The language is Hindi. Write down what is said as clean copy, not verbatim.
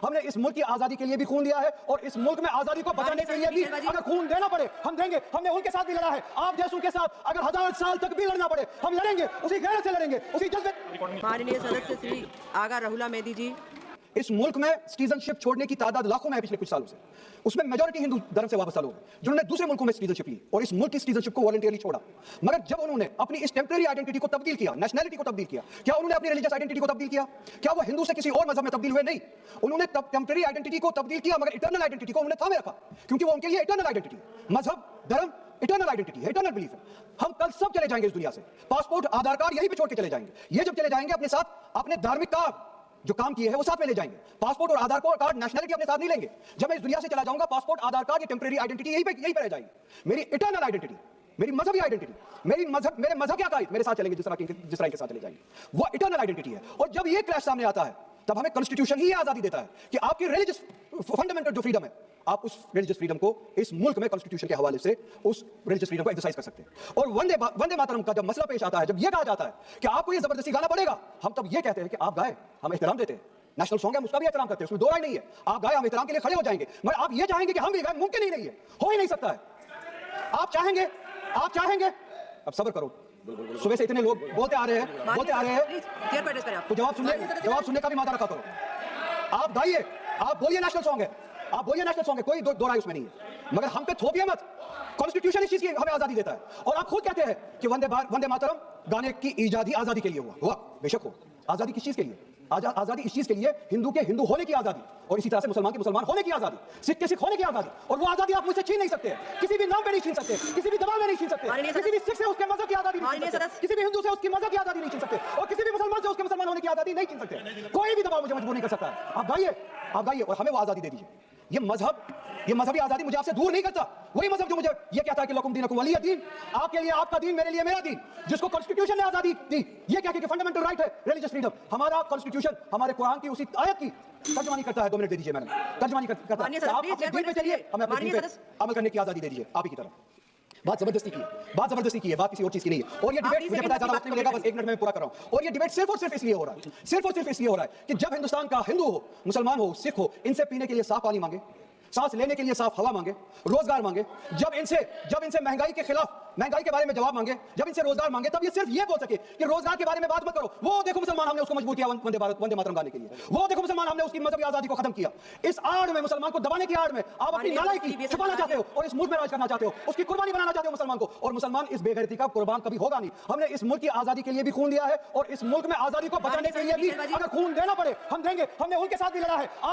हमने इस मुल्क की आजादी के लिए भी खून दिया है और इस मुल्क में आजादी को बचाने के लिए भी अगर खून देना पड़े हम देंगे। हमने उनके साथ भी लड़ा है, आप जैसों के साथ अगर 1000 साल तक भी लड़ना पड़े हम लड़ेंगे, उसी गैरत से लड़ेंगे, उसी जज्बे। माननीय सदस्य श्री आगा राहुला मेदी जी। इस मुल्क में सिटीजनशिप छोड़ने की तादाद लाखों में है पिछले कुछ सालों से, उसमें मेजॉरिटी हिंदू धर्म से वापस लोग हैं जिन्होंने दूसरे मुल्कों में सिटीजनशिप ली और इस मुल्क की सिटीजनशिप को वॉलंटियरली छोड़ा। मगर जब उन्होंने अपनी इस टेम्परेरी आइडेंटिटी को तब्दील किया, नेशनैलिटी को तब्दील किया, क्या उन्होंने अपनी रिलीजियस आइडेंटिटी को तब्दील किया? क्या वो हिंदू से किसी और मजहब में तब्दील हुए? नहीं, उन्होंने टेम्परेरी आइडेंटिटी को तब्दील किया मगर इटर्नल आइडेंटिटी को उन्होंने थामे रखा, क्योंकि वो उनके लिए इटर्नल आइडेंटिटी, मजहब, धर्म इटर्नल आइडेंटिटी है, इटर्नल बिलीफ है। हम कल सब चले जाएंगे इस दुनिया से, पासपोर्ट, आधार कार्ड यहीं पे छोड़ के चले जाएंगे। ये जब चले जाएंगे अपने साथ अपने धार्मिक कार्ड जो काम किए हैं वो साथ में ले जाएंगे। पासपोर्ट और आधार कार्ड, नेशनलिटी अपने साथ नहीं लेंगे। जब मैं इस दुनिया से चला जाऊंगा पासपोर्ट, आधार कार्ड, ये टेम्परेरी आइडेंटिटी यहीं पे रह जाएगी। मेरी इटर्नल आइडेंटिटी, मेरी मजहबी आइडेंटिटी, मेरे मजहब क्या कायद मेरे साथ चलेंगे, जिस तरह के साथ चले जाएंगे, वो इटर्नल आइडेंटिटी है। और जब ये क्लैश सामने आता है तब हमें कॉन्स्टिट्यूशन ही आजादी देता है कि आपकी रिलीजियस फंडामेंटल जो फ्रीडम है, आप उस रिलीजियस फ्रीडम को इस मुल्क में कॉन्स्टिट्यूशन के हवाले से उस रिलीजियस फ्रीडम को एक्सरसाइज कर सकते हैं। और वंदे मातरम का जब मसला पेश आता है, जब यह कहा जाता है कि आपको ये जबरदस्ती गाना पड़ेगा, हम तब ये कहते हैं कि आप गाए, हम एहतराम देते हैं, नेशनल सॉन्ग है, हम उसका भी एहतराम करते हैं, उसमें दो राय नहीं है। आप गाए, हम एहतराम के लिए खड़े हो जाएंगे, मगर आप ये चाहेंगे कि हम भी गाए, मुमकिन ही नहीं है, हो ही नहीं सकता है। आप चाहेंगे, अब सब्र करो, सुबह से इतने लोग बोलते आ रहे हैं, तो जवाब सुनने का भी मादा रखा करो। आप गाइए, आप बोलिए नेशनल सॉन्ग है, कोई दो राय उसमें नहीं है, मगर हम पे थोपिए मत। कॉन्स्टिट्यूशन इस चीज की हमें आजादी देता है। और आप खुद कहते हैं कि वंदे मातरम गाने की इजाद ही आजादी के लिए हुआ, बेशक हो। आजादी किस चीज के लिए? आजादी इस चीज के लिए, हिंदू के हिंदू होने की आजादी, और इसी तरह से मुसलमान के मुसलमान होने की आजादी, सिख के सिख होने की आजादी। और वो आजादी आप मुझसे छीन नहीं सकते, किसी भी नाम पे नहीं छीन सकते, किसी भी दबाव में नहीं छीन सकते, किसी भी सिख से उसके मजहब की आजादी नहीं छीन सकते, किसी भी हिंदू से उसकी मजहब की आजादी नहीं छीन सकते, और किसी भी मुसलमान से उसके मुसलमान होने की आजादी नहीं छीन सकते। कोई भी दबाव मुझे मजबूर नहीं कर सकता है। आप गाइए और हमें वो आजादी दे दीजिए। ये मजहबी आजादी मुझे आपसे दूर नहीं करता। वही मजहब जो मुझे ये कहता है कि लकुम दीनुकुम वलिय दीन, आपके लिए आपका दीन, मेरे लिए मेरा दीन, जिसको कॉन्स्टिट्यूशन ने आजादी दी, ये क्या कि फंडामेंटल राइट है रिलीजियस फ्रीडम। हमारा कॉन्स्टिट्यूशन हमारे कुरान की उसी आयत की तर्जमानी करता है। 2 मिनट दे दीजिए, मैडम, तर्जमानी करता है। आप अपने दीन पे चलिए, हमें अपने दीन पे अमल करने की आजादी दे दीजिए, आप ही की तरफ। बात जबरदस्ती की है, बात किसी और चीज की नहीं है। और ये डिबेट मुझे पता है ज्यादा वक्त नहीं मिलेगा, बस 1 मिनट में पूरा कर रहा हूं। और ये डिबेट सिर्फ और सिर्फ इसलिए हो रहा है कि जब हिंदुस्तान का हिंदू हो, मुसलमान हो, सिख हो, इनसे पीने के लिए साफ पानी मांगे, सांस लेने के लिए साफ हवा मांगे, रोजगार मांगे, जब इनसे महंगाई के खिलाफ, महंगाई के बारे में जवाब मांगे, जब इनसे रोजगार मांगे, तब ये सिर्फ ये बोल सके कि रोजगार के बारे में बात मत करो। वो देखो मुसलमान, हमने उसको मजबूर किया वंदे मातरम गाने के लिए। वो देखो मुसलमान, हमने उसकी मजहबी आजादी को खत्म किया। इस आड़ में, मुसलमान को दबाने की आड़ में आप अपनी नालायकी छुपाना चाहते हो और इस मुल्क में राज करना चाहते हो, उसकी कुर्बानी बनाना चाहते हो मुसलमान को। और मुसलमान इस बेगैरती का कुर्बान कभी होगा नहीं। हमने इस मुल्क की आजादी के लिए भी खून दिया है और इस मुल्क में आजादी को बचाने के लिए भी अगर खून देना पड़े हम देंगे। हमने उनके साथ भी लड़ा है।